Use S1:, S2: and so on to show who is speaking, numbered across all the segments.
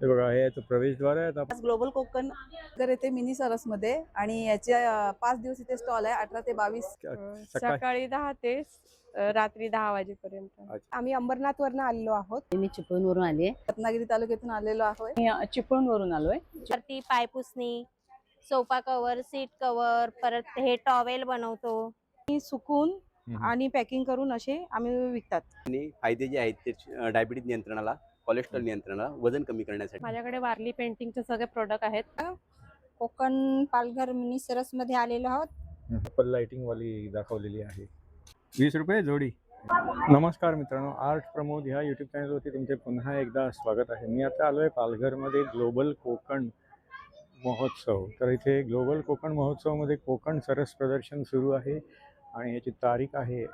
S1: हे बघा, हे याचं प्रवेशद्वार आहे. आता
S2: ग्लोबल कोकण येथे मिनी सरस मध्ये आणि याचे 5 दिवस इथे स्टॉल आहे 18 ते 22
S3: सकाळी 10 ते रात्री 10 वाजेपर्यंत. आम्ही अंबरनाथ वरून आलेलो आहोत.
S4: मी चिपळूणवरून आले,
S2: रत्नागिरी तालुक्यातून आलेलो आहोत.
S4: चिपळूणवरून आलोय.
S5: वरती पायपुसणी, सोफा कव्हर, सीट कव्हर, परत हे टॉवेल बनवतो.
S3: सुकून आणि पॅकिंग करून असे आम्ही विकतात.
S6: आणि फायदे जे आहेत ते डायबिटीज नियंत्रणाला, कोलेस्ट्रॉल नियंत्रणाला, वजन कमी करण्यासाठी.
S3: माझ्याकडे वारली पेंटिंगचे सगळे प्रोडक्ट आहेत.
S7: कोकण पालघर मिनी सरस मध्ये आलेलो आहोत.
S1: ॲपल लाइटिंग वाली दाखवलेली आहे. 20 रुपये जोडी. नमस्कार मित्रांनो, आर्ट प्रमोद ह्या यूट्यूब चॅनलवरती तुमचे पुन्हा एकदा स्वागत आहे. मी आता आलो आहे पालघरमध्ये ग्लोबल कोकण महोत्सव. तर इथे ग्लोबल कोकण महोत्सवमध्ये कोकण सरस प्रदर्शन सुरू आहे आणि याची तारीख आहे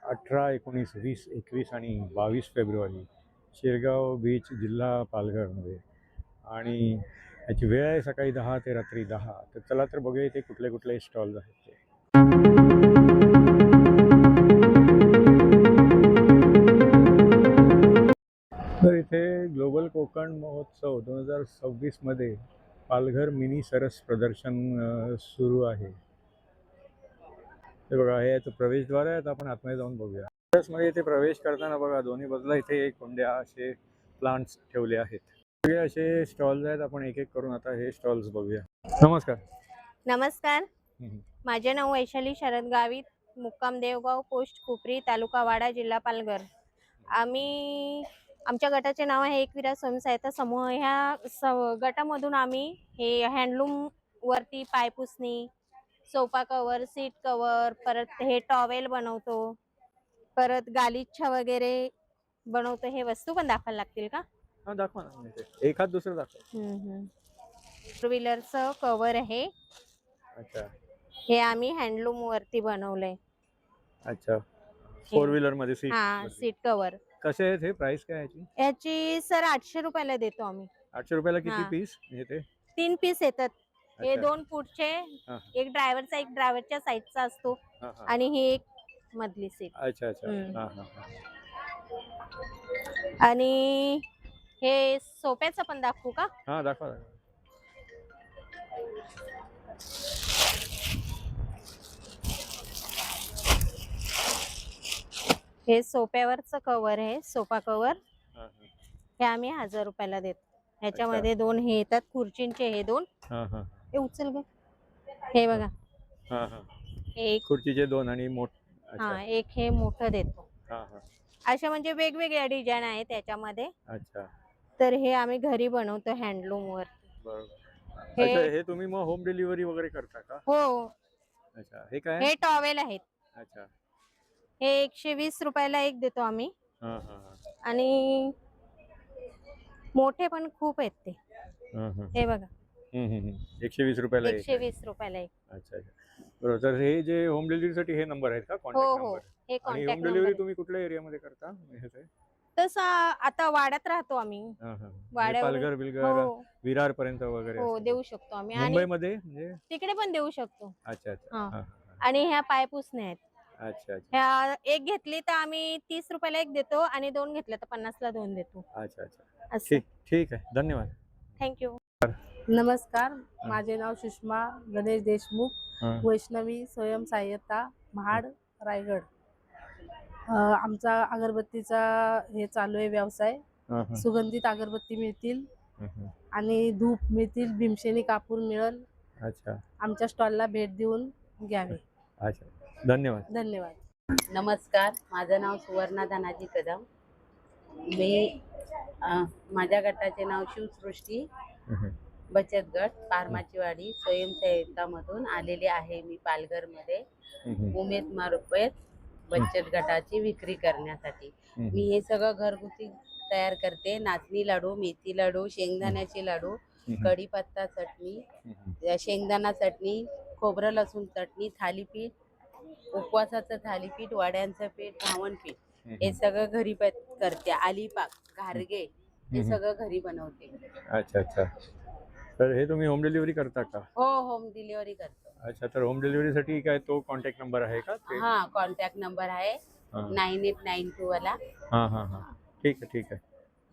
S1: 18, 19, 20, 21 आणि 22 फेब्रुवारी शिरगाव बीच, जिल्हा पालघरमध्ये. आणि याची वेळ आहे सकाळी 10 ते रात्री 10. तर चला तर बघूया इथे कुठले कुठले स्टॉल्स आहेत ते. तर इथे ग्लोबल कोकण महोत्सव 2026 मध्ये पालघर मिनी सरस प्रदर्शन सुरू आहे. हे बघा, हे याचं प्रवेशद्वार आहे. आता आपण आतमध्ये जाऊन बघूया. सरसमध्ये इथे प्रवेश करताना बघा दोन्ही बाजूला इथे कोंड्या असे प्लांट्स ठेवले आहेत. सगळे असे स्टॉल्स आहेत. आपण एक एक करून आता हे स्टॉल्स बघूया. नमस्कार.
S5: नमस्कार, माझे नाव वैशाली शरद गावित, मुक्काम देवगाव, पोस्ट खुपरी, तालुका वाडा, जिल्हा पालघर. आमच्या गटाचे नाव आहे एकविरा स्वयंसहायता समूह. ह्या गटामधून आम्ही हे हँडलूम वरती पायपुसणी, सोफा कव्हर, सीट कव्हर, परत हे टॉवेल बनवतो, परत गालिच्छा वगैरे बनवतो. हे वस्तू पण दाखवायला लागतील का?
S1: हा, दाखवा ना. एखाद दुसरं दाखवा.
S5: टू व्हीलरचं कव्हर आहे.
S1: अच्छा,
S5: हे आम्ही हँडलूम वरती बनवलंय.
S1: अच्छा. 4 व्हीलर मध्ये सीट.
S5: हा, सीट कव्हर.
S1: कसे आहेत हे? प्राइस काय याची?
S5: याची सर 800 रुपयाला देतो आम्ही.
S1: 800 रुपयाला किती
S5: हा.
S1: पीस येते?
S5: 3 पीस येतात. हे
S1: अच्छा.
S5: 2 फूटचे,
S1: हा.
S5: एक ड्रायव्हरचा, एक ड्रायव्हरच्या साईडचा असतो
S1: हा, हा.
S5: आणि ही एक मधली सीट.
S1: अच्छा अच्छा. हा, हा, हा.
S5: आणि हे सोफ्याचं पण दाखवू का?
S1: हा, दाखवा.
S5: हे सोफ्यावरचं कव्हर आहे, सोफा कव्हर.
S1: हा, हा.
S5: हे आम्ही 1000 रुपयाला देतो. ह्याच्यामध्ये 2 हे येतात खुर्चींचे. हे 2
S1: हा, हा.
S5: हे उचल ग. हे बघा,
S1: हा, हा.
S5: एक
S1: खुर्चीचे 2 आणि मोठ.
S5: हा, एक हे मोठं देतो.
S1: हा, हा.
S5: अशा म्हणजे वेगवेगळ्या डिझाईन आहेत त्याच्यामध्ये.
S1: अच्छा.
S5: तर हे आम्ही घरी बनवतो हँडलूम वर.
S1: बरोबर. अच्छा, हे तुम्ही मग होम डिलिव्हरी वगैरे करता का?
S5: हो.
S1: अच्छा, हे काय?
S5: हे टॉवेल आहेत.
S1: अच्छा.
S5: हे 120 रुपयाला एक देतो आम्ही.
S1: हा, हा, हा.
S5: आणि मोठे पण खूप आहेत ते.
S1: हा, हा.
S5: हे बघा,
S1: 120 रुपयाला एक.
S5: 120 रुपयाला एक.
S1: अच्छा अच्छा. बरोबर. तर हे जे होम डिलिव्हरीसाठी हे नंबर आहेत का?
S5: हो
S1: कॉन्टॅक्ट
S5: हो,
S1: नंबर.
S5: हे
S1: आणि
S5: कॉन्टॅक्ट
S1: होम डिलिव्हरी तुम्ही कुठल्या एरियामध्ये करता?
S5: तसं आता वाड्यात राहतो आम्ही.
S1: हा, हा.
S5: वाड्यावर.
S1: पालघर, बिलघर,
S5: हो
S1: विरार पर्यंत वगैरे
S5: हो,
S1: असं.
S5: देऊ शकतो आम्ही. आणि
S1: मुंबईमध्ये म्हणजे?
S5: तिकडे पण देऊ शकतो.
S1: अच्छा अच्छा.
S5: हा.
S1: हा, हा.
S5: आणि ह्या पायपुसणे आहेत.
S1: अच्छा अच्छा.
S5: ह्या एक घेतली तर आम्ही 30 रुपयाला एक देतो आणि 2 घेतल्या तर 50 ला 2 देतो.
S1: अच्छा अच्छा.
S5: असं.
S1: ठीक ठीक आहे. धन्यवाद.
S5: थँक्यू.
S3: नमस्कार, माझे नाव सुषमा गणेश देशमुख,
S1: हा.
S3: वैष्णवी स्वयंसहाय्यता, महाड, रायगड. आमचा अगरबत्तीचा हे चालू आहे व्यवसाय.
S1: हा, हा.
S3: सुगंधित अगरबत्ती मिळतील
S1: हा, हा.
S3: आणि धूप मिळतील, भीमसेनी कापूर मिळेल.
S1: अच्छा
S3: आमच्या स्टॉलला भेट देऊन घ्यावे.
S1: अच्छा. धन्यवाद.
S3: धन्यवाद.
S4: नमस्कार, माझं नाव सुवर्णा धनाजी कदम. मी माझ्या गटाचे नाव शिवसृष्टी बचत गट, पारमाचीवाडी, स्वयंसहाय्यतामधून आलेले आहे. मी पालघरमध्ये उमेदमार्फत बचत गटाची विक्री करण्यासाठी. मी हे सगळं घरगुती तयार करते. नाचणी लाडू, मेथी लाडू, शेंगदाण्याचे लाडू, कढीपत्ता चटणी, शेंगदाणा चटणी, खोबरं लसूण चटणी, थालीपीठ, उपवासाचं थालीपीठ, वड्यांचं पीठ, घावण पीठ, हे सगळं घरी करते. आलीपाक, घारगे, हे सगळं घरी बनवते.
S1: अच्छा अच्छा. तर हे तुम्ही होम डिलिव्हरी करता का?
S4: हो, होम डिलिव्हरी करतो.
S1: अच्छा. तर होम डिलिव्हरीसाठी काय तो कॉन्टॅक्ट नंबर आहे का?
S4: हा, कॉन्टॅक्ट नंबर आहे 9892 वाला.
S1: हा हा हा. ठीक आहे ठीक आहे.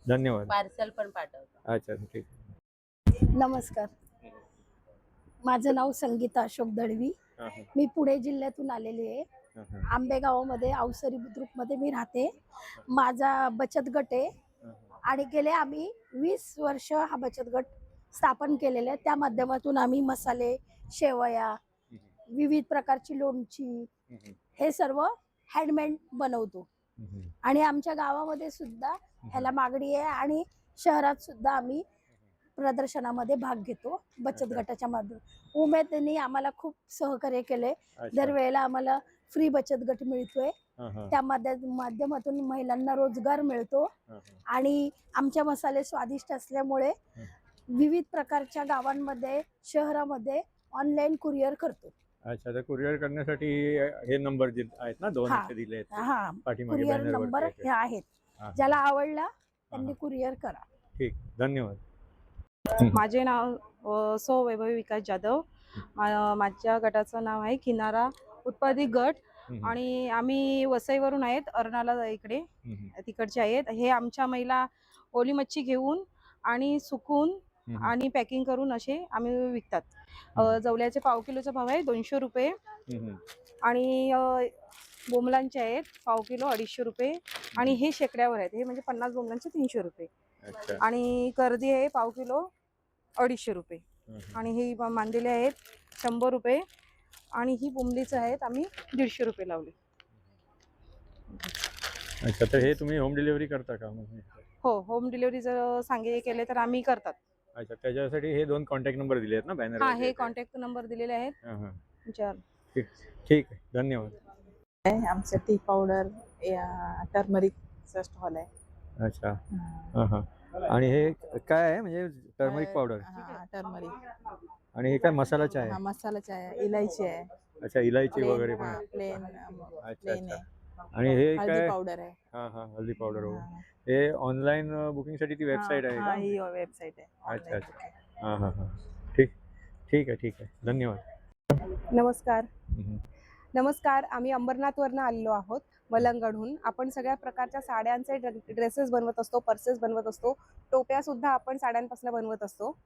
S1: धन्यवाद.
S4: पार्सल पण पाठवतो.
S1: अच्छा ठीक.
S8: नमस्कार, माझं नाव संगीता अशोक दळवी.
S1: हां, हां.
S8: मी पुणे जिल्ह्यातून आलेली आहे.
S1: हां, हां.
S8: आंबेगावमध्ये अवसरी बुद्रुकमध्ये मी राहते. माझा बचत गट आहे
S1: हां,
S8: आणि गेले आम्ही 20 वर्ष हा बचत गट स्थापन केलेला आहे. त्या माध्यमातून आम्ही मसाले, शेवया,
S1: हां.
S8: विविध प्रकारची लोणची हे सर्व हँडमेड बनवतो आणि आमच्या गावामध्ये सुद्धा ह्याला मागणी आहे आणि शहरात सुद्धा आम्ही प्रदर्शनामध्ये भाग घेतो बचत गटाच्या माध्यमातून. उमेदनी आम्हाला खूप सहकार्य केले.
S1: अच्छा.
S8: दरवेळेला आम्हाला फ्री बचत गट मिळतोय.
S1: हां, हां.
S8: त्या माध्यमातून महिलांना रोजगार मिळतो
S1: हां, हां.
S8: आणि आमचे मसाले स्वादिष्ट असल्यामुळे विविध प्रकारच्या गावांमध्ये, शहरामध्ये ऑनलाईन कुरिअर करतो.
S1: अच्छा, तर कुरिअर करण्यासाठी हे नंबर आहेत ना, 2
S8: हां.
S1: इथे दिले आहेत
S8: हा,
S1: पाठीमागे
S8: कुरिअर
S1: बॅनरवरती
S8: नंबर
S1: आहेत.
S8: हे आहेत.
S1: हां,
S8: ज्याला आवडला त्यांनी
S1: हां.
S8: कुरिअर करा.
S1: ठीक, धन्यवाद.
S3: माझे नाव सौ वैभवी विकास जाधव. माझ्या गटाचं नाव आहे किनारा उत्पादित गट आणि आम्ही वसईवरून आहेत, अर्नाला इकडे तिकडचे आहेत. हे आमच्या महिला ओली मच्छी घेऊन आणि सुकून आणि पॅकिंग करून असे आम्ही विकतात. जवल्याचे पाव किलोचा भाव आहे 200 रुपये आणि बोंबलांचे आहेत पाव किलो 250 रुपये आणि हे शेकड्यावर आहेत. हे म्हणजे 50 बोंबलांचे 300 रुपये
S1: अच्छा.
S3: आणि कर्दी आहे पाव किलो 250 रुपये आणि ही मांदेले आहेत 100 रुपये आणि ही बोंबलीचं आहेत आम्ही 150 रुपये लावले.
S1: अच्छा, तर हे तुम्ही होम डिलिव्हरी करता का?
S3: हो, होम डिलिव्हरी जर केले तर आम्ही करतात.
S1: अच्छा, त्याच्यासाठी हे 2 कॉन्टॅक्ट नंबर दिले आहेत ना बॅनर?
S3: हा, हे कॉन्टॅक्ट नंबर दिलेले आहेत. विचार.
S1: ठीक आहे, धन्यवाद.
S9: आमचं टी पावडर टर्मरिकचा स्टॉल आहे.
S1: अच्छा. हां, हां. आणि हे काय आहे, म्हणजे टर्मरिक पावडर?
S9: हा, टर्मरिक.
S1: आणि हे काय मसाला चाय
S9: हा,
S1: आहे?
S9: मसाला चाय आहे, इलायची आहे,
S1: अच्छा, इलायची वगैरे पण
S9: हा,
S1: आहे.
S9: प्लेन
S1: अच्छा,
S9: प्लेन
S1: अच्छा.
S9: आहे.
S1: आणि हे
S9: हळदी
S1: काय?
S9: पावडर आहे.
S1: हां, हां, हल्दी पावडर वगैरे.
S9: हा,
S1: हे ऑनलाईन बुकिंगसाठी ती वेबसाईट आहे
S9: हा,
S1: का?
S9: ही वेबसाईट आहे.
S1: अच्छा,
S9: online
S1: अच्छा.
S9: booking.
S1: हां, हां, हां. ठीक आहे. धन्यवाद.
S3: नमस्कार.
S1: हम्म.
S3: नमस्कार, आम्ही अंबरनाथवरनं आलेलो आहोत, मलंगडहून. आपण सगळ्या प्रकारच्या साड्यांचे ड्रेसेस बनवत असतो, पर्सेस बनवत असतो, टोप्या सुद्धा आपण साड्यांपासून बनवत असतो.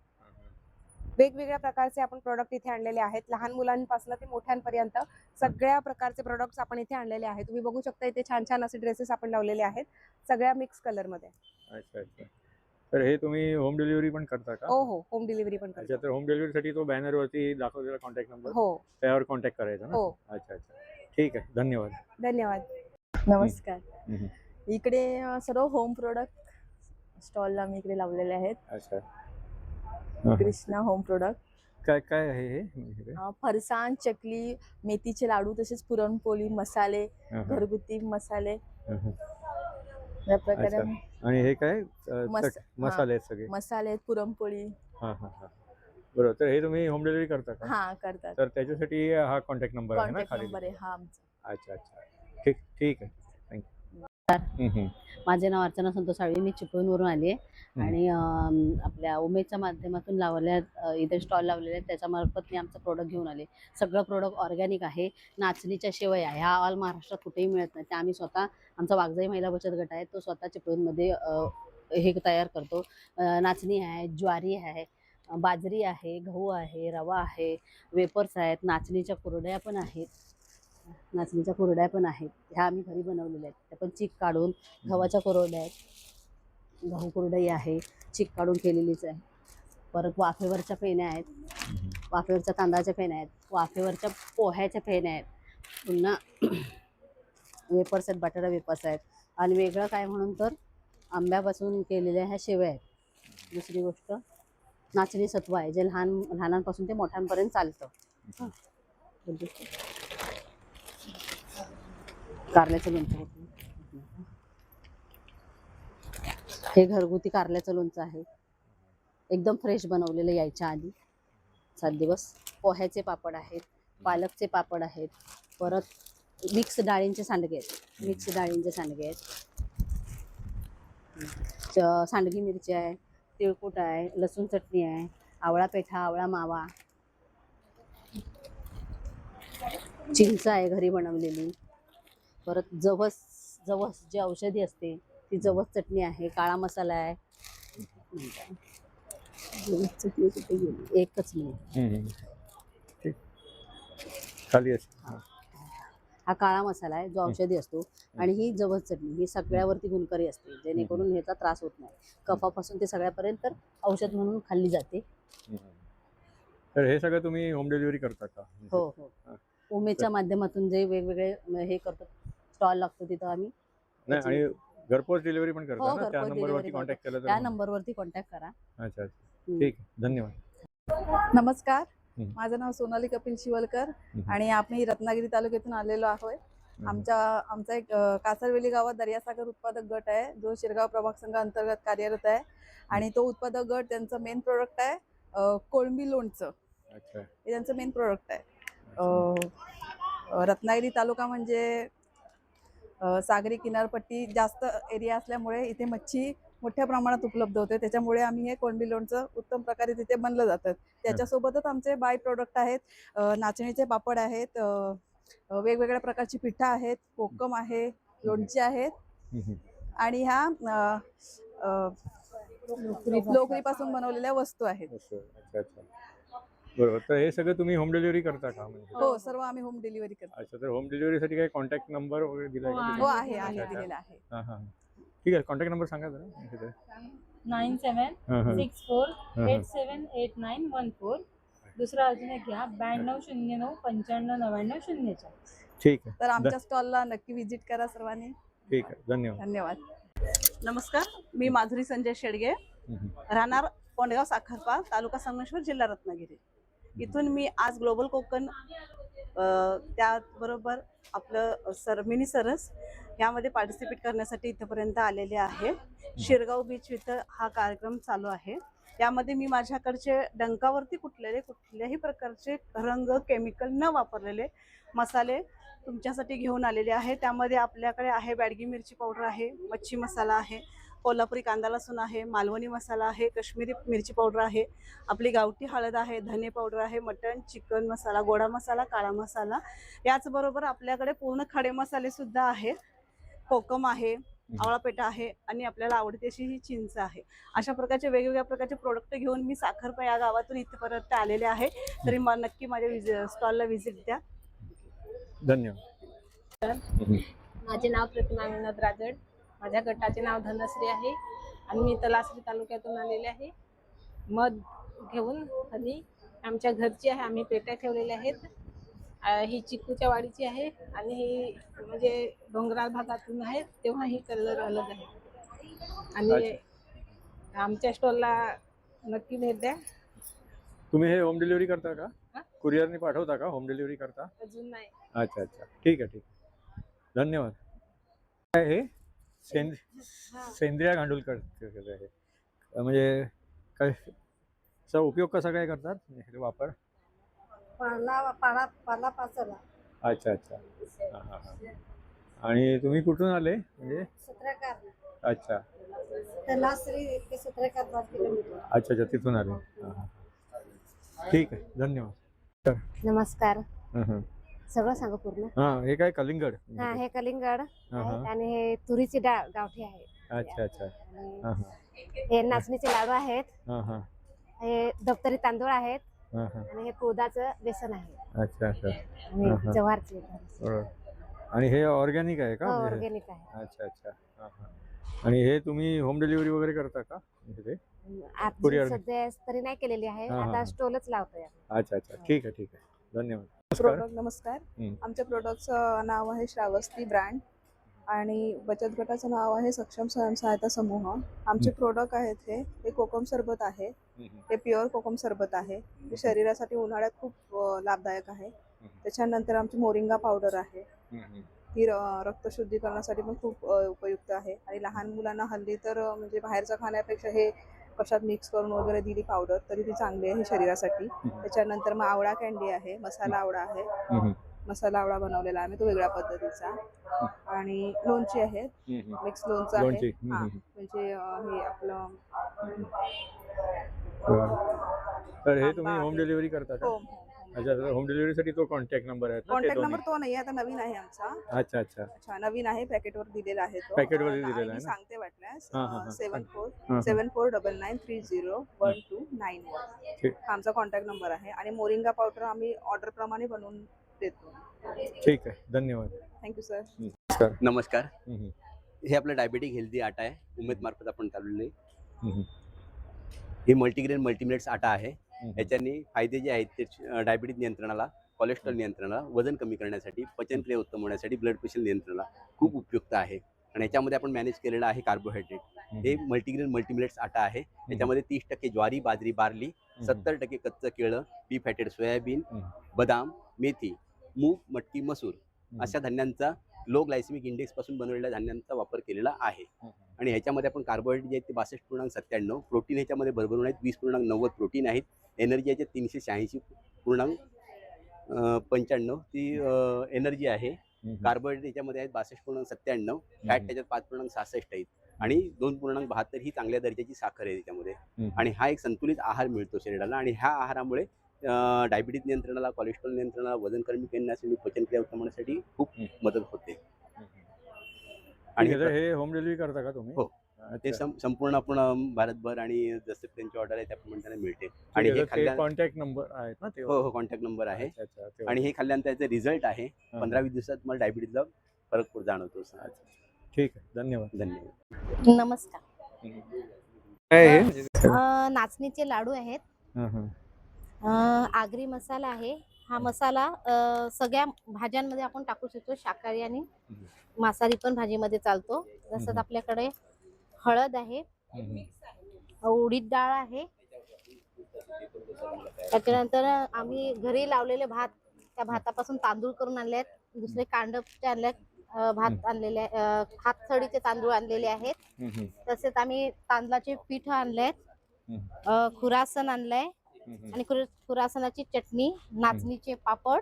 S3: वेगवेगळ्या प्रकारचे आपण प्रोडक्ट इथे आणलेले आहेत. लहान मुलांपासून ते मोठ्यांपर्यंत सगळ्या प्रकारचे प्रोडक्ट्स आपण इथे आणलेले आहेत. तुम्ही बघू शकता इथे छान छान असे ड्रेसेस आपण लावलेले आहेत, सगळ्या मिक्स कलरमध्ये.
S1: अच्छा, अच्छा. तर हे तुम्ही होम डिलिव्हरी पण करता का?
S3: हो, होम डिलिव्हरी पण
S1: अच्छा,
S3: करतो.
S1: तर होम डिलिव्हरीसाठी तो बॅनरवरती दाखवलेला कॉन्टॅक्ट नंबर,
S3: हो
S1: त्यावर कॉन्टॅक्ट करायचा ना?
S3: हो,
S1: अच्छा, ठीक आहे, धन्यवाद.
S3: धन्यवाद.
S2: नमस्कार.
S1: हम्म.
S2: इकडे सर्व होम प्रोडक्ट स्टॉलला मी इकडे लावलेले आहेत.
S1: अच्छा. हां,
S2: कृष्णा होम प्रोडक्ट.
S1: काय आहे हे?
S2: फरसाण, चकली, मेथीचे लाडू, तसेच पुरणपोळी, मसाले,
S1: हां, हां.
S2: घरगुती मसाले
S1: हां, हां.
S2: या प्रकारे
S1: अच्छा. आणि हे काय
S2: मस-
S1: मसाले आहेत सगळे?
S2: मसाले, पुरणपोळी
S1: हां, हां, हां. बरोबर. तर हे तुम्ही होम डिलिव्हरी करता का?
S2: हा करतात.
S1: तर त्याच्यासाठी हा कॉन्टॅक्ट नंबर आहे ना
S2: कॉन्टॅक्ट
S1: खाली?
S2: नंबर आहे हा आमचा.
S1: अच्छा. ठीक आहे. थँक्यू.
S4: माझे नाव अर्चना संतोष साळवी. मी चिपळूणवरून आली आहे आणि आपल्या उमेदच्या माध्यमातून लावल्या इथे स्टॉल लावलेले आहेत, त्याच्यामार्फत मी आमचं प्रोडक्ट घेऊन आले. सगळं प्रोडक्ट ऑर्गॅनिक आहे. नाचणीच्या शेवया ह्या ऑल महाराष्ट्रात कुठेही मिळत नाही, त्या आम्ही स्वतः, आमचा वाघजाई महिला बचत गट आहे, तो स्वतः चिपळूणमध्ये हे तयार करतो. नाचणी आहे, ज्वारी आहे, बाजरी आहे, गहू आहे, रवा आहे, वेपर्स आहेत, नाचणीच्या कुरड्या पण आहेत. ह्या आम्ही घरी बनवलेल्या आहेत. त्या पण चीक काढून, गव्हाच्या कुरड्या आहेत, गहू कुरडई आहे, चीक काढून केलेलीच आहे. परत वाफेवरच्या फेण्या आहेत, वाफेवरच्या तांदळाच्या फेण्या आहेत, वाफेवरच्या पोह्याच्या फेण्या आहेत, पुन्हा वेपर्स आहेत, बटाटा वेपर्स आहेत. आणि वेगळं काय म्हणून तर आंब्यापासून केलेल्या ह्या शेवया आहेत. दुसरी गोष्ट नाचणी सत्व आहे, जे लहानांपासून ते मोठ्यांपर्यंत चालतं. कारल्याचं लोणचं, हे घरगुती कारल्याचं लोणचं आहे, एकदम फ्रेश बनवलेलं यायच्या आधी 7 दिवस. पोह्याचे पापड आहेत, पालकचे पापड आहेत, परत मिक्स डाळींचे सांडगे आहेत, सांडगी मिरची आहे, तिळकुट आहे, लसूण चटणी आहे, आवळा पेठा, आवळा मावा, चिंच आहे घरी बनवलेली, परत जवस जे औषधी असते ती जवस चटणी आहे, काळा मसाला आहे. जवस चटणी कुठे गेली? एकच मिनिट.
S1: ठीक, खाली असते.
S4: हा काळा मसाला आहे जो औषधी असतो आणि ही जवस चटणी ही सगळ्यावरती गुणकारी असते, जेणेकरून ह्याचा त्रास होत नाही. कफापासून ते सगळ्यापर्यंत तर औषध म्हणून खाल्ली जाते.
S1: तर हे सगळं तुम्ही होम डिलिव्हरी करता का?
S4: हो हो. उमेच्या माध्यमातून जे वेगवेगळे हे करतो स्टॉल लागतो तिथं आम्ही
S1: नाही, आणि घरपोच डिलिव्हरी पण
S4: हो,
S1: करता ना? त्या
S4: घरपोच
S1: नंबरवरती
S4: डिलिव्हरी
S1: कॉन्टॅक्ट केलं
S4: त्या
S1: तर?
S4: नंबरवरती कॉन्टॅक्ट करा.
S1: अच्छा अच्छा, ठीक आहे, धन्यवाद.
S2: नमस्कार,
S1: हम्म.
S2: माझं नाव सोनाली कपिल शिवलकर
S1: हम्म.
S2: आणि आम्ही रत्नागिरी तालुक्यातून आलेलो आहोत. आमचा एक कासरवेली गावात दर्यासागर उत्पादक गट आहे जो शिरगाव प्रभाग संघ अंतर्गत कार्यरत आहे आणि तो उत्पादक गट त्यांचं मेन प्रोडक्ट आहे कोळंबी लोणचं.
S1: अच्छा.
S2: हे त्यांचं मेन प्रोडक्ट आहे. रत्नागिरी तालुका म्हणजे सागरी किनारपट्टी जास्त एरिया असल्यामुळे इथे मच्छी मोठ्या प्रमाणात उपलब्ध होते, त्याच्यामुळे आम्ही हे कोळंबी लोणचं उत्तम प्रकारे तिथे बनलं जातं. त्याच्यासोबतच आमचे बाय प्रोडक्ट आहेत, नाचणीचे पापड आहेत, वेगवेगळ्या प्रकारची पिठं आहेत, कोकम आहे, लोणची आहेत आणि ह्या लोकरीपासून बनवलेल्या वस्तू आहेत.
S1: अच्छा अच्छा, बरोबर. तर हे सगळं तुम्ही होम डिलिव्हरी करता का? म्हणजे
S2: हो, सर्व आम्ही होम डिलिव्हरी करतो.
S1: अच्छा, तर होम डिलिव्हरीसाठी काही कॉन्टॅक्ट नंबर वगैरे दिलाय का?
S2: हो, आहे दिलेला आहे.
S1: हां हां, ठीक आहे. कॉन्टॅक्ट नंबर सांगा जरा.
S10: 9764878914. दुसरा अजून एक घ्या 9209959904.
S1: ठीक आहे.
S2: तर आमच्या स्टॉलला नक्की व्हिजिट करा सर्वांनी.
S1: ठीक आहे, धन्यवाद.
S2: धन्यवाद.
S11: नमस्कार, मी माधुरी संजय शेडगे, राहणार कोंडगाव साखरपा, तालुका संगमेश्वर, जिल्हा रत्नागिरी. इथून मी आज ग्लोबल कोकण त्याबरोबर आपलं मिनी सरस यामध्ये पार्टिसिपेट करण्यासाठी इथपर्यंत आलेले आहे. शिरगाव बीच इथं हा कार्यक्रम चालू आहे. यामध्ये मी माझ्याकडचे डंकावरती कुठल्याही प्रकारचे रंग, केमिकल न वापरलेले मसाले तुमच्यासाठी घेऊन आलेले आहे. त्यामध्ये आपल्याकडे आहे बॅडगी मिरची पावडर आहे, मच्छी मसाला आहे, कोल्हापुरी कांदा लसूण आहे, मालवणी मसाला आहे, काश्मीरी मिरची पावडर आहे, आपली गावठी हळद आहे, धने पावडर आहे, मटण, चिकन मसाला, गोडा मसाला, काळा मसाला. याचबरोबर आपल्याकडे पूर्ण खडे मसाले सुद्धा आहे, कोकम आहे, आवळा पेठा आहे आणि आपल्याला आवडते अशी ही चिंच आहे. अशा प्रकारचे वेगवेगळ्या प्रकारचे प्रोडक्ट घेऊन मी साखरपा या गावातून इथपर्यंत आलेले आहे. तरी मला नक्की माझ्या स्टॉलला व्हिजिट द्या.
S1: धन्यवाद.
S10: माझे नाव प्रतिमा विनोद राजड, माझ्या गटाचे नाव धनश्री आहे आणि मी तलासरी तालुक्यातून आलेले आहे. मध घेऊन आणि आमच्या घरची आहे, आम्ही पेट्या ठेवलेल्या आहेत. ही चिक्कूच्या वाडीची आहे आणि ही म्हणजे डोंगराळ भागातून आहे, तेव्हा ही कलर अलग आहे. आणि आमच्या स्टॉलला नक्की भेट द्या.
S1: तुम्ही हे होम डिलिव्हरी करता का? कुरिअरने पाठवता का? होम डिलिव्हरी करता?
S10: अजून नाही.
S1: अच्छा अच्छा, ठीक आहे ठीक आहे, धन्यवाद. काय हे सेंद्रिय गांडूळ आहे, म्हणजे काय उपयोग कसा काय करतात हे वापर?
S8: पालापाचोळा.
S1: अच्छा अच्छा, हां हां हां. आणि तुम्ही कुठून आले म्हणजे?
S8: सूत्रकार.
S1: अच्छा
S8: तलासरी ते सूत्रकार 5 किलोमीटर.
S1: अच्छा अच्छा, तिथून आले. हां हां, ठीक आहे, धन्यवाद.
S5: नमस्कार.
S1: हां हां
S5: सगळं सांगा पूर्ण.
S1: हां, हे काय कलिंगड?
S5: हा, हे कलिंगड
S1: हां हां,
S5: आणि हे तुरीची डाळ गावठी आहे.
S1: अच्छा अच्छा, हां हां
S5: हे नाचणीचे लाडू आहेत.
S1: हां हां,
S5: हे दप्तरी तांदूळ आहेत
S1: हां हां,
S5: आणि हे कुळदाचं बेसन आहे
S1: अच्छा अच्छा,
S5: आणि
S1: हां, हां.
S5: जवारची.
S1: बरोबर. आणि हे ऑर्गॅनिक आहे का? म्हणजे-
S5: ऑर्गॅनिक आहे.
S1: अच्छा अच्छा, हां हां. आणि हे तुम्ही होम डिलिव्हरी वगैरे करता का? म्हणजे
S5: आज
S1: Courier ने.
S5: सध्या तरी नाही केलेली आहे,
S1: हा, हा,
S5: आता
S1: हा.
S5: स्टॉलच लावतोय.
S1: अच्छा अच्छा, ठीक आहे ठीक आहे, धन्यवाद. नमस्कार.
S2: प्रोडक्ट नमस्कार.
S1: हम्म.
S2: आमच्या प्रोडक्टचं नाव आहे श्रावस्ती ब्रँड आणि बचत गटाचं नाव आहे सक्षम स्वयंसहायता समूह. आमचे प्रोडक्ट आहेत हे कोकम सरबत आहे, हे प्युअर कोकम सरबत आहे, जे शरीरासाठी उन्हाळ्यात खूप लाभदायक आहे. त्याच्यानंतर आमची मोरिंगा पावडर आहे, ती रक्तशुद्धीकरणासाठी पण खूप उपयुक्त आहे आणि लहान मुलांना हल्ली तर म्हणजे बाहेरचं खाण्यापेक्षा हे कशात मिक्स करून वगैरे दिली पावडर तरी ती चांगली आहे शरीरासाठी. त्याच्यानंतर मग आवळा कॅन्डी आहे, मसाला आवळा आहे, मसाला आवळा बनवलेला आहे तो वेगळ्या पद्धतीचा. आणि लोणची आहे, मिक्स लोणचं आहे.
S1: लोणची.
S2: हा, म्हणजे हे आपलं
S1: तर हे तुम्ही होम डिलिव्हरी करता का?
S2: हो,
S1: अच्छा, तर होम डिलिव्हरीसाठी तो कॉन्टॅक्ट नंबर आहे ना, ते
S2: कॉन्टॅक्ट
S1: दोन्ही?
S2: नंबर तो नाही आता नवीन आहे आमचा.
S1: अच्छा अच्छा.
S2: अच्छा, नवीन आहे, पॅकेटवर दिलेला आहे तो.
S1: पॅकेटवरती
S2: आणि
S1: दिलेला आहे
S2: मी
S1: ना?
S2: सांगते वाटल्यास
S1: हां, हां, हां.
S2: 7499301291.
S1: ठीक.
S2: हा आमचा कॉन्टॅक्ट नंबर आहे. आणि मोरिंगा पावडर आम्ही ऑर्डर प्रमाणे बनवून देतो.
S1: ठीक आहे, धन्यवाद.
S2: Thank you sir.
S1: नमस्कार.
S6: नमस्कार.
S1: हम्म,
S6: हे आपलं डायबेटिक हेल्दी आटा आहे, उमेद मार्फत आपण चालवलेलं आहे.
S1: हम्म,
S6: हे मल्टीग्रेन मल्टीमिलेट्स आटा आहे.
S1: हम्म.
S6: याच्याने फायदे जे आहेत ते डायबिटीज नियंत्रणाला, कोलेस्ट्रॉल नियंत्रणाला, वजन कमी करण्यासाठी, पचनक्रिया उत्तम होण्यासाठी, ब्लड प्रेशर नियंत्रणाला खूप उपयुक्त आहे. आणि याच्यामध्ये आपण मॅनेज केलेलं आहे कार्बोहायड्रेट. हे मल्टीग्रेन मल्टीमिलेट्स आटा आहे. याच्यामध्ये 30% ज्वारी, बाजरी, बार्ली, 70% कच्चं केळं, बी फॅटेड सोयाबीन, बदाम, मेथी, मूग, मटकी, मसूर अशा धान्यांचा लो ग्लायसेमिक इंडेक्स पासून बनवलेल्या धान्यांचा वापर केलेला आहे. आणि ह्याच्यामध्ये आपण कार्बोहायड्रेट जे आहेत ते 62.97, प्रोटीन ह्याच्यामध्ये भरभरून आहेत 20.90 प्रोटीन आहेत. एनर्जी याच्यात 386.95 ती एनर्जी आहे. कार्बोहायड्रेट याच्यामध्ये आहेत 62.97, फॅट त्याच्यात 5.66 आहेत आणि 2.72 ही चांगल्या दर्जाची साखर आहे त्याच्यामध्ये. आणि हा एक संतुलित आहार मिळतो शरीराला. आणि ह्या आहारामुळे डायबिटीज नियंत्रणाला, कोलेस्ट्रॉल नियंत्रणाला, वजन कमी करण्यासाठी, पचनक्रिया उत्तम होण्यासाठी खूप मदत होते.
S1: आणि हे होम डिलिव्हरी करता का तुम्ही?
S6: हो, ते संपूर्ण आपण भारतभर आणि जसं त्यांची ऑर्डर आहे त्याप्रमाणे त्यांना मिळते. आणि हे खाल्ल्या
S1: कॉन्टॅक्ट नंबर आहेत ना ते?
S6: हो, कॉन्टॅक्ट नंबर आहे.
S1: अच्छा, अच्छा, ते
S6: आणि हे खाल्ल्यानंतर त्याचा रिझल्ट आहे 15-20 दिवसात मला डायबिटीजला फरक जाणवतो.
S1: ठीक आहे, धन्यवाद.
S5: नमस्कार.
S1: काय आहे?
S5: नाचणीचे लाडू आहेत. आगरी मसाला आहे. हा मसाला सगळ्या भाज्यांमध्ये आपण टाकू शकतो, शाकाहारी आणि मांसाहारी पण भाजीमध्ये चालतो. तसंच आपल्याकडे हळद आहे, उडीद डाळ आहे. त्याच्यानंतर आम्ही घरी लावलेले भात, त्या भातापासून तांदूळ करून आणले आहेत. दुसरे कांडपचे आणले, भात आणलेले, हातसडीचे तांदूळ आणलेले आहेत. तसेच आम्ही तांदळाचे पीठ आणले आहेत, खुरासन आणलंय आणि खुरासनाची चटणी, नाचणीचे पापड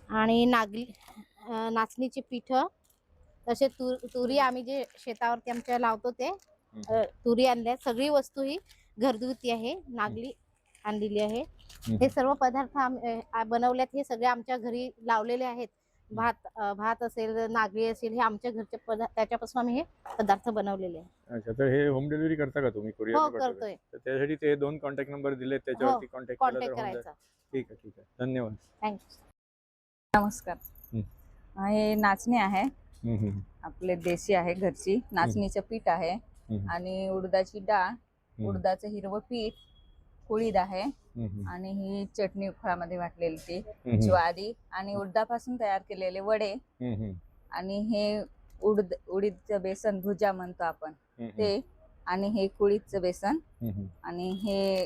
S5: आणि नाचणीचे पीठ. तसे तुरी आम्ही जे शेतावरती आमच्या लावतो ते तुरी आणल्या. सगळी वस्तू ही घरगुती आहे, नागली आणलेली आहे. हे सर्व पदार्थ बनवल्यात, हे सगळे आमच्या घरी लावलेले आहेत. भात असेल, नागली असेल, हे आमच्या घरचे पदार्थ, त्याच्यापासून आम्ही हे पदार्थ बनवलेले आहेत.
S1: अच्छा, तर हे होम डिलिव्हरी करता का तुम्ही? कुरिअर
S5: हो, करतोय.
S1: तर त्यासाठी ते 2 कॉन्टॅक्ट नंबर दिले, त्याच्यावरती कॉन्टॅक्ट
S5: करायचा.
S1: ठीक आहे, ठीक आहे, धन्यवाद.
S5: थँक्यू.
S9: नमस्कार. हे नाचणी आहे, आपले देशी आहे, घरची. नाचणीचं पीठ आहे आणि उडदाची डाळ, उडदाचं हिरवं पीठ, कुळीद आहे आणि ही चटणी उखळामध्ये वाटलेली ती, ज्वारी आणि उडदापासून तयार केलेले वडे आणि हे उडीदचं बेसन, भुजा म्हणतो आपण ते, आणि हे कुळीदचं बेसन आणि हे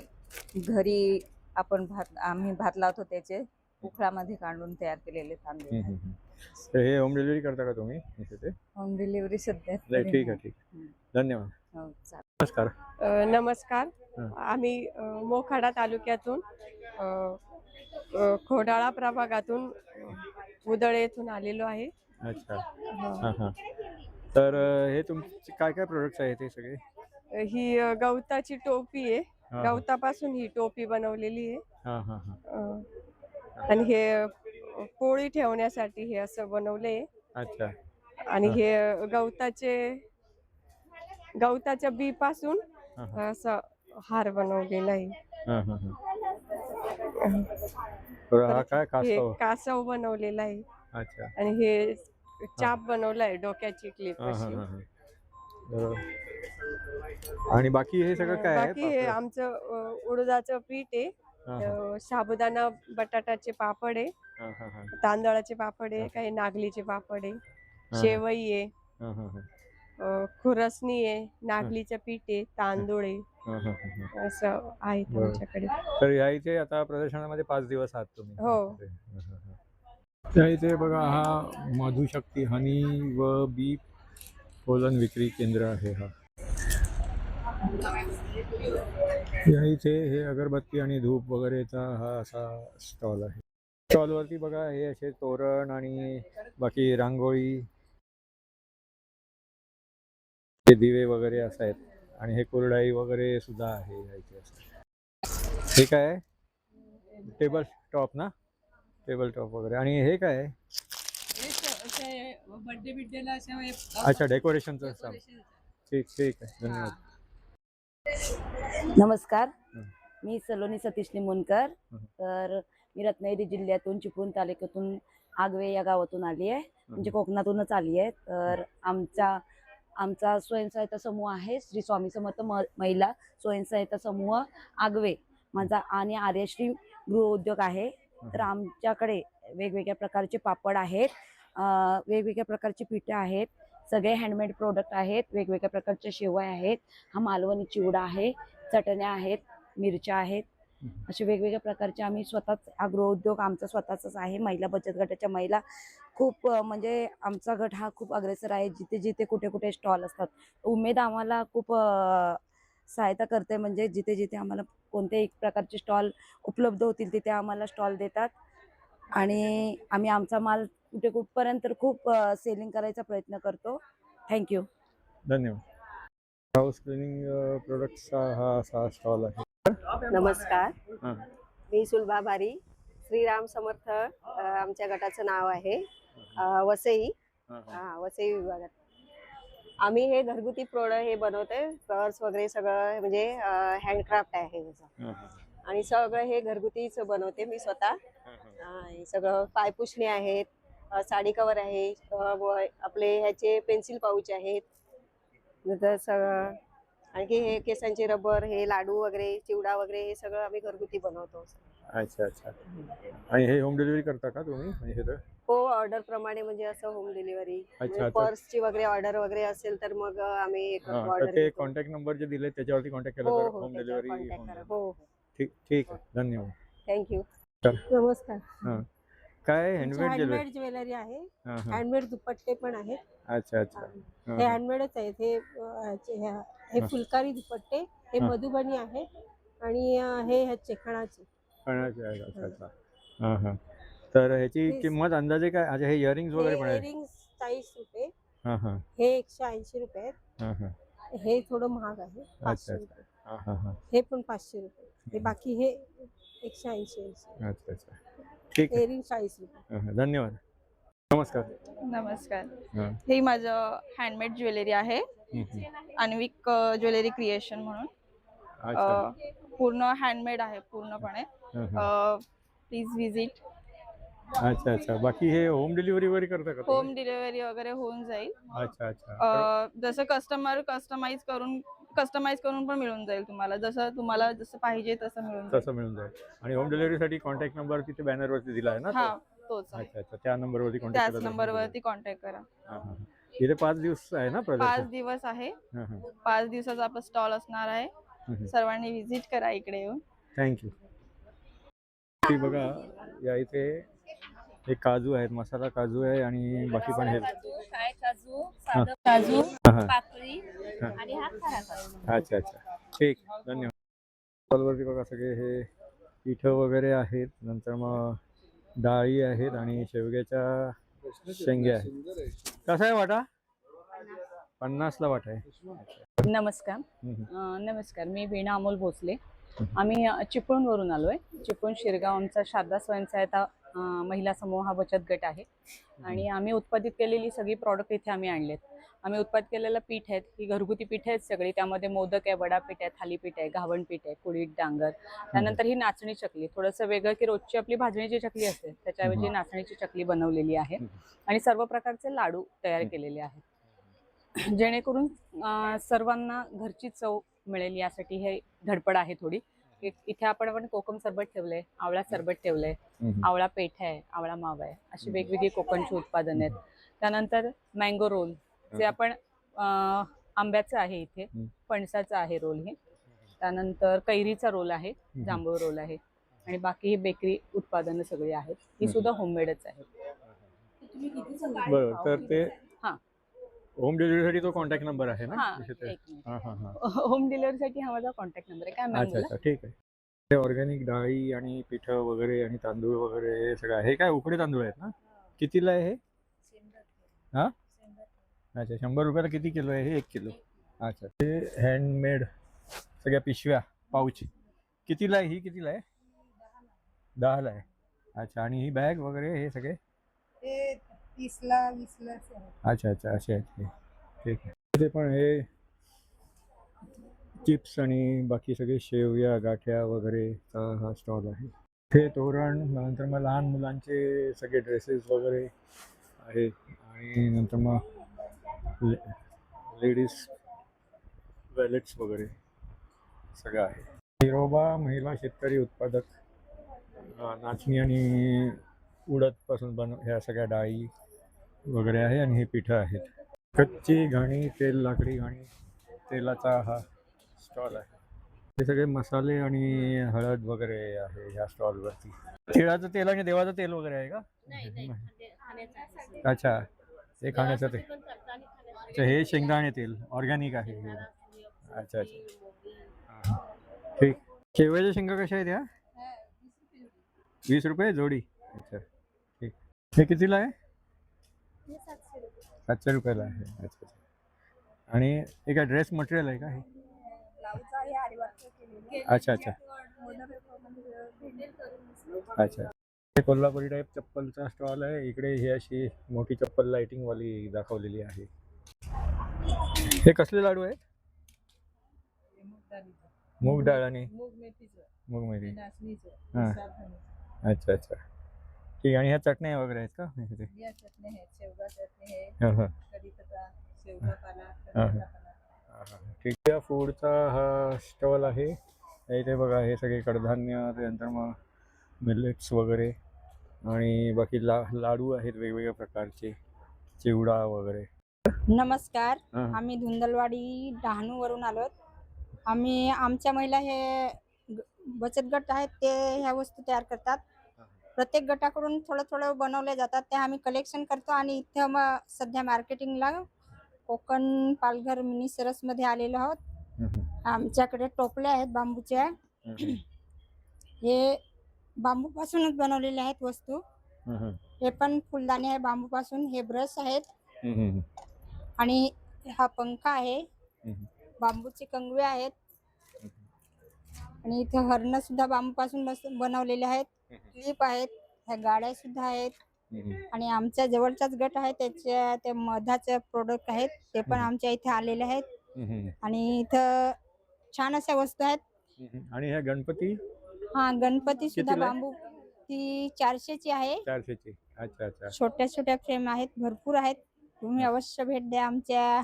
S9: घरी आपण आम्ही भात लावतो त्याचे उखळामध्ये काढून तयार केलेले तांदूळ.
S1: तर हे होम डिलिव्हरी करता का तुम्ही?
S9: होम डिलिव्हरी सध्या.
S1: ठीक आहे, ठीक, धन्यवाद. नमस्कार.
S12: नमस्कार. आम्ही मोखाडा तालुक्यातून खोडाळा प्रभागातून उदळे येथून आलेलो आहे.
S1: अच्छा, हां हां. तर हे तुमचे काय काय प्रोडक्ट्स आहेत हे सगळे?
S12: ही गवताची टोपी आहे, गवतापासून ही टोपी बनवलेली आहे. आणि हे पोळी ठेवण्यासाठी हे असं बनवले.
S1: अच्छा.
S12: आणि हे गवताच्या बी पासून असं हार बनवलेला आहे. हे कासव बनवलेला आहे.
S1: अच्छा.
S12: आणि हे चाप बनवलाय, डोक्याची क्लिप अशी.
S1: आणि बाकी हे सगळं काय आहे?
S12: बाकी हे आमचं उडदाचं पीठ आहे, साबुदाणा बटाटाचे पापड आहे, तांदळाचे पापड आहे, काही नागलीचे पापड आहे, शेवई आहे, खुरसणी आहे, नागलीचं पीठ आहे, तांदूळ आहे, असं आहे तुमच्याकडे.
S1: तर या इथे आता प्रदर्शनामध्ये 5 दिवस आहात तुम्ही?
S12: हो.
S1: त्या इथे बघा, हा मधुशक्ती हनी व बी पोलन विक्री केंद्र आहे. हा या इथे हे अगरबत्ती आणि धूप वगैरेचा हा असा स्टॉल आहे. स्टॉलवरती बघा हे असे तोरण आणि बाकी रांगोळी, हे दिवे वगैरे असं आहेत. आणि हे कुरडाई वगैरे सुद्धा आहे या इथे. असं हे काय आहे? टेबल टॉप ना, टेबल टॉप वगैरे. आणि हे काय आहे?
S10: बर्थडे बिड्डेला
S1: अच्छा, डेकोरेशनचं सामान. ठीक ठीक आहे, धन्यवाद.
S13: नमस्कार,
S1: हं.
S13: मी सलोनी सतीश निमोणकर.
S1: हं.
S13: तर मी रत्नागिरी जिल्ह्यातून चिपळूण तालुक्यातून आगवे या गावातून आली आहे, म्हणजे कोकणातूनच आली आहे. तर आमचा स्वयंसहायता समूह आहे श्री स्वामी समर्थ महिला स्वयंसहायता समूह आगवे माझा, आणि आर्यश्री गृहउद्योग आहे. तर आमच्याकडे वेगवेगळ्या प्रकारचे पापड आहेत, वेगवेगळ्या प्रकारची पिठं आहेत, सगळे हँडमेड प्रोडक्ट आहेत, वेगवेगळ्या प्रकारच्या शेवया आहेत, हा मालवणी चिवडा आहे, चटण्या आहेत, मिरच्या आहेत, असे वेगवेगळ्या प्रकारचे आम्ही स्वतःच हा गृहउद्योग आमचा स्वतःचाच आहे. महिला बचत गटाच्या महिला खूप म्हणजे आमचा गट हा खूप अग्रेसर आहे. जिथे जिथे कुठे कुठे स्टॉल असतात, उमेद आम्हाला खूप सहायता करते, म्हणजे जिथे जिथे आम्हाला कोणत्याही प्रकारचे स्टॉल उपलब्ध होतील तिथे आम्हाला स्टॉल देतात, आणि आम्ही आमचा माल कुठे कुठपर्यंत खूप सेलिंग करायचा प्रयत्न करतो. थँक्यू,
S1: धन्यवाद. हाऊस क्लिनिंग प्रोडक्ट्सचा हा असा स्टॉल आहे.
S14: नमस्कार,
S1: हां.
S14: मी सुलभा बारी. श्रीराम समर्थ आमच्या गटाचं नाव आहे, वसई. वसई विभागात आम्ही हे घरगुती प्रोडक्ट हे बनवतोय. पर्स वगैरे सगळं म्हणजे हँडक्राफ्ट आहे त्याचं, आणि सगळं हे घरगुतीच बनवते मी स्वतः. हे सगळं पायपुसणे आहेत, साडी कवर आहे, आपले ह्याचे पेन्सिल पाऊच आहेत, नंतर सगळं आणखी हे केसांचे रबर, हे लाडू वगैरे, चिवडा वगैरे, हे सगळं आम्ही घरगुती बनवतो.
S1: अच्छा अच्छा. आणि हे होम डिलिव्हरी करता का तुम्ही? हे तर
S14: हो, ऑर्डर प्रमाणे म्हणजे असं होम डिलिव्हरी.
S1: अच्छा.
S14: पर्सची वगैरे ऑर्डर वगैरे असेल तर मग आम्ही
S1: तर
S14: ऑर्डर
S1: ते कॉन्टॅक्ट नंबर जे दिले त्याच्यावरती कॉन्टॅक्ट केला तर होम डिलिव्हरी.
S14: हो,
S1: ठीक ठीक आहे, धन्यवाद.
S14: थँक्यू.
S10: नमस्कार.
S1: हां, काय हँडमेड ज्वेलरी?
S10: हँडमेड ज्वेलरी आहे,
S1: हां हां.
S10: हँडमेड दुपट्टे पण आहेत.
S1: अच्छा अच्छा.
S10: हे हँडमेडच आहेत. हे फुलकारी दुपट्टे, हे
S1: हां.
S10: मधुबनी आहे, आणि हे ह्याचे खणाचे.
S1: खणाचे आहे. अच्छा अच्छा. हां हां. तर ह्याची किंमत अंदाजे काय? अच्छा, हे इयरिंग्स वगैरे पण आहे?
S10: इयरिंग्स 40 रुपये,
S1: हां हां.
S10: हे 180 रुपये आहेत.
S1: हां हां.
S10: हे थोडं महाग आहे,
S1: अच्छा
S10: 500
S1: अच्छा.
S10: रुपये.
S1: हां हां हां.
S10: हे पण 500 रुपये. हे बाकी हे 180.
S1: अच्छा अच्छा. ठीक आहे.
S10: इयरिंग 40 रुपये.
S1: हां हां, धन्यवाद. नमस्कार.
S15: नमस्कार,
S1: हां.
S15: हे माझं हँडमेड ज्वेलरी आहे,
S1: हं, हं.
S15: अन्विक ज्वेलरी क्रिएशन म्हणून.
S1: अच्छा.
S15: पूर्ण हँडमेड आहे पूर्णपणे.
S1: हां हां.
S15: Please visit.
S1: अच्छा अच्छा. बाकी हे होम डिलिव्हरी वगैरे करता का तुम्ही?
S15: होम डिलिव्हरी वगैरे होऊन जाईल.
S1: अच्छा अच्छा.
S15: जसं कस्टमाइज करून पण मिळून जाईल तुम्हाला, तुम्हाला जसं पाहिजे तसं मिळून जाईल.
S1: तसं मिळून जाईल. आणि होम डिलिव्हरीसाठी कॉन्टॅक्ट नंबर तिथे बॅनरवरती दिला आहे ना?
S15: हा, तोच आहे.
S1: अच्छा अच्छा. त्या नंबरवरती
S15: त्याच
S1: कॉन्टॅक्ट केला तर
S15: नंबरवरती कॉन्टॅक्ट करा.
S1: हां हां. इथे 5 दिवस आहे ना
S15: 5
S1: प्रदर्शन?
S15: दिवस आहे.
S1: हां हां.
S15: 5 दिवसाचा आपला स्टॉल असणार आहे. सर्वांनी विजिट करा इकडे येऊन.
S1: थँक्यू. ती बघा, या इथे हे काजू आहेत, मसाला काजू आहे, आणि बाकी पण हे
S4: काय काजू,
S1: हां.
S4: साधं काजू,
S1: हां.
S4: पाकळी,
S1: हां.
S4: आणि हा खरा काजू.
S1: अच्छा अच्छा. ठीक, धन्यवाद. स्टॉलवरती बघा सगळे हे पिठं वगैरे आहेत, नंतर मग डाळी आहेत, आणि शेवग्याच्या शेंग्या आहेत. कसा आहे वाटा? 50ला वाटा आहे.
S9: नमस्कार. नमस्कार, मी वीणा अमोल भोसले. आम्ही चिपळूणवरून आलोय. चिपळूण शिरगाव आमचा शारदा स्वयंसहायता महिला समूह हा बचत गट आहे, आणि आम्ही उत्पादित केलेली सगळी प्रॉडक्ट इथे आम्ही आणलेत. आम्ही उत्पादित केलेलं पीठ आहेत, ही घरगुती पीठ आहेत सगळी. त्यामध्ये मोदक आहे, वडापीठ आहे, थालीपीठ आहे, घावणपीठ आहे, कुळीट, डांगर. त्यानंतर ही नाचणी चकली, थोडंसं वेगळं की रोजची आपली भाजणीची चकली असते त्याच्याऐवजी नाचणीची चकली बनवलेली आहे, आणि सर्व प्रकारचे लाडू तयार केलेले आहेत, जेणेकरून सर्वांना घरची चव मिळेल यासाठी हे धडपड आहे थोडी. इथे आपण कोकम सरबत ठेवलंय, आवळा सरबत ठेवलंय, आवळा पेठ आहे, आवळा मावा आहे, अशी वेगवेगळी कोकणची उत्पादन आहेत. त्यानंतर मँगो रोल, जे आपण आंब्याचं आहे, इथे फणसाचं आहे रोल हे. त्यानंतर कैरीचा रोल आहे, जांभूळ रोल आहे, आणि बाकी ही बेकरी उत्पादनं सगळी आहेत. ही सुद्धा होममेडच आहेत.
S1: बरोबर. तर ते
S9: हां,
S1: होम डिलिव्हरीसाठी तो कॉन्टॅक्ट नंबर आहे ना?
S9: हां,
S1: तिथे?
S9: एक मिनिट.
S1: हां हां हां.
S9: होम डिलिव्हरीसाठी हा माझा कॉन्टॅक्ट नंबर आहे. काय मॅम
S1: अच्छा
S9: बोला?
S1: अच्छा, ठीक आहे. हे ऑर्गॅनिक डाळी आणि पिठं वगैरे आणि तांदूळ वगैरे हे सगळं आहे. हे काय उकडे तांदूळ आहेत ना? कितीला आहे हे? हां, अच्छा. 100 रुपयाला किती किलो आहे हे? 1 किलो. अच्छा. हे हँडमेड सगळ्या पिशव्या, पाऊच कितीला आहे? ही कितीला आहे? 10ला आहे. अच्छा, आणि ही बॅग वगैरे हे सगळे?
S7: हे 30ला 20ला असे आहेत.
S1: अच्छा अच्छा, असे आहेत ते. ठीक आहे. ते पण हे चिप्स आणि बाकी सगळे शेवया गाठ्या वगैरे हा स्टॉल आहे. हे तोरण, नंतर मग लहान मुलांचे सगळे ड्रेसेस वगैरे आहेत, आणि नंतर मग लेडीज वॅलेट्स वगैरे सगळं आहे. हिरोबा महिला शेतकरी उत्पादक नाचणी आणि उडदपासून ह्या सगळ्या डाळी वगैरे आहे, आणि हे पिठं आहेत. कच्ची घाणी तेल, लाकडी घाणी तेलाचा हा स्टॉल आहे. हे सगळे मसाले आणि हळद वगैरे आहे ह्या स्टॉलवरती. तिळाचं तेल आणि देवाचं तेल वगैरे आहे का? अच्छा, हे खाण्याचं तेल. अच्छा, हे शेंगदाणे तेल ऑर्गॅनिक आहे हे. अच्छा अच्छा, ठीक. शेवयाच्या शेंगा कशा आहेत ह्या? 20 रुपये जोडी. अच्छा, ठीक. हे कितीला आहे? 700 रुपयाला आहे. अच्छा अच्छा. आणि हे काय ड्रेस मटेरियल आहे का हे? अच्छा अच्छा अच्छा. हे कोल्हापुरी टाईप चप्पलचा स्टॉल आहे. इकडे ही अशी मोठी चप्पल लाइटिंगवाली दाखवलेली आहे. हे कसले लाडू आहेत? मूग डाळ आणि मूग मेथी. हां, अच्छा अच्छा, ठीक. आणि ह्या चटण्या वगैरे आहेत का? हां हां हां हां, ठीक. या फूडचा हा स्टॉल आहे. इथे बघा, हे सगळे कडधान्य, त्यानंतर मग मिलेट्स वगैरे, आणि बाकी लाडू आहेत वेगवेगळ्या प्रकारचे, चिवडा वगैरे.
S7: नमस्कार,
S1: हां.
S7: आम्ही धुंदलवाडी डहाणूवरून आलोत. आम्ही आमच्या महिला हे बचत गट आहेत ते ह्या वस्तू तयार करतात. प्रत्येक गटाकडून थोडं थोडं बनवले जातात, ते आम्ही कलेक्शन करतो. आणि इथं मग सध्या मार्केटिंगला कोकण पालघर मिनी सरसमध्ये आलेलो आहोत. आमच्याकडे टोपले आहेत बांबूच्या. हे बांबूपासूनच बनवलेले आहेत वस्तू. हे पण फुलदाणे आहे बांबूपासून. हे ब्रश आहेत, आणि हा पंखा आहे. बांबूचे कंगवे आहेत, आणि इथे हरण सुद्धा बांबूपासून बनवलेले आहेत. क्लिप आहेत, ह्या गाड्या सुद्धा आहेत. आणि आमच्या जवळचाच गट आहे, त्याच्या ते मधाचे प्रोडक्ट आहेत, ते पण आमच्या इथे आलेले आहेत. आणि इथं छान अशा वस्तू आहेत.
S1: आणि ह्या गणपती?
S7: हा, गणपती सुद्धा
S1: कितीला आहे?
S7: बांबू ती 400ची आहे.
S1: 400ची. अच्छा अच्छा.
S7: छोट्या छोट्या फ्रेम आहेत, भरपूर आहेत. तुम्ही अवश्य भेट द्या आमच्या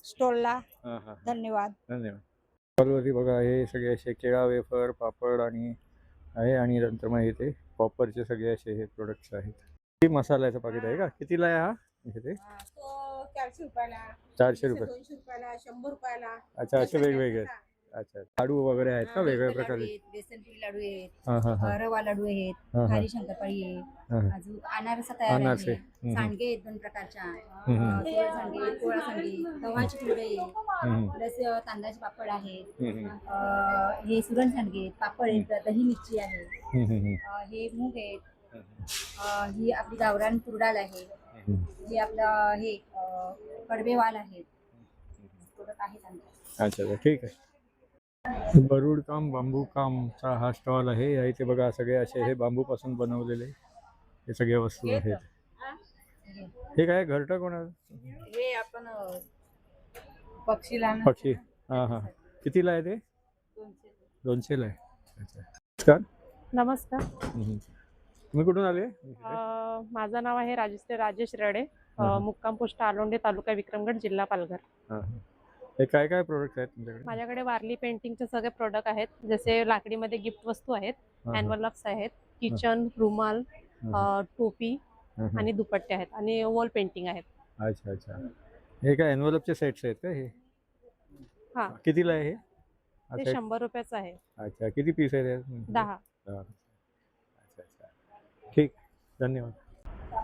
S7: स्टॉलला.
S1: हां हां,
S7: धन्यवाद.
S1: धन्यवाद. स्टॉलवरती बघा, हे सगळे असे केळा, वेफर, पापड आणि आहे, आणि नंतर मग इथे कॉपरचे सगळे असे हे प्रोडक्ट्स आहेत. ही मसाल्याचं पाकिट आहे का? कितीला आहे हा? इथे
S7: 400 रुपयाला,
S1: 400 रुपये.
S7: 200 रुपयाला, 100 रुपयाला.
S1: अच्छा, असे वेगवेगळे. अच्छा, लाडू वगैरे आहेत का वेगवेगळ्या प्रकारचे?
S13: बेसन पुरी लाडू आहेत,
S1: हां हां हां
S13: रवा लाडू आहेत,
S1: हां हां
S13: खारी शंकरपाळी आहे,
S1: हां हां.
S13: अजून अनारसा तयार
S1: अनारसे.
S13: आहे, सांडगे आहेत 2 प्रकारच्या,
S1: हम्म.
S13: तिखट सांडगे, पोळा सांडगे, गव्हाची कुरडई,
S1: हम्म.
S13: प्लस तांदळाचे पापड आहेत,
S1: हम्म.
S13: हे सुरण सांडगे आहेत, पापड आहेत, दही मिरची आहे,
S1: हम्म.
S13: हे मूग आहेत, ही आपली गावरान तुरडाळ आहे, हे आपलं हे कडवेवाल आहेत, प्रोडक्ट आहेत आमचे.
S1: अच्छा अच्छा, ठीक आहे. बरूड काम, बांबू कामचा हा स्टॉल आहे. या इथे बघा, सगळे असे हे बांबूपासून बनवलेले हे सगळ्या वस्तू आहेत. हे काय घरटं कोणाचं?
S9: हे आपण पक्षीला
S1: पक्षी. हां हां, कितीला आहे ते? 200ला आहे. अच्छा, नमस्कार.
S16: नमस्कार.
S1: तुम्ही कुठून आले?
S16: माझं नाव आहे राजेश रेडे, मुक्काम पोस्ट आलोंडे, तालुका विक्रमगड, जिल्हा पालघर.
S1: हां हां. हे काय काय प्रोडक्ट आहेत तुमच्याकडे?
S16: माझ्याकडे वारली पेंटिंगचे सगळे प्रोडक्ट आहेत, जसे लाकडीमध्ये गिफ्ट वस्तू आहेत, एनवलप्स आहेत, किचन, रुमाल, टोपी आणि दुपट्टे आहेत, आणि वॉल पेंटिंग आहेत.
S1: अच्छा अच्छा. हे काय एनवलपचे सेट्स आहेत का हे?
S16: हां.
S1: कितीला आहे हे?
S16: ते 100 रुपयाचं आहे.
S1: अच्छा, किती पीस आहेत?
S16: 10.
S1: अच्छा अच्छा, ठीक, धन्यवाद.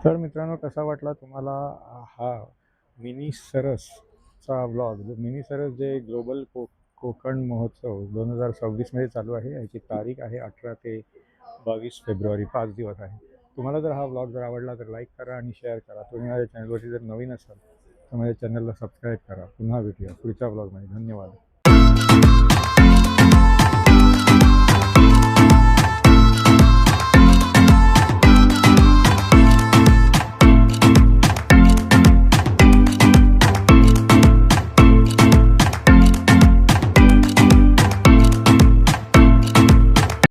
S1: तर मित्रांनो, कसा वाटला तुम्हाला हा मिनी सरसचा ब्लॉग? मिनी सरस जे ग्लोबल कोकण महोत्सव 2026मध्ये चालू आहे, याची तारीख आहे 18 ते 22 फेब्रुवारी, 5 दिवस आहे. तुम्हाला जर हा ब्लॉग जर आवडला तर लाईक करा आणि शेअर करा. तुम्ही माझ्या चॅनलवरती जर नवीन असाल तर माझ्या चॅनलला सबस्क्राईब करा. पुन्हा भेटूया पुढच्या ब्लॉगमध्ये. धन्यवाद.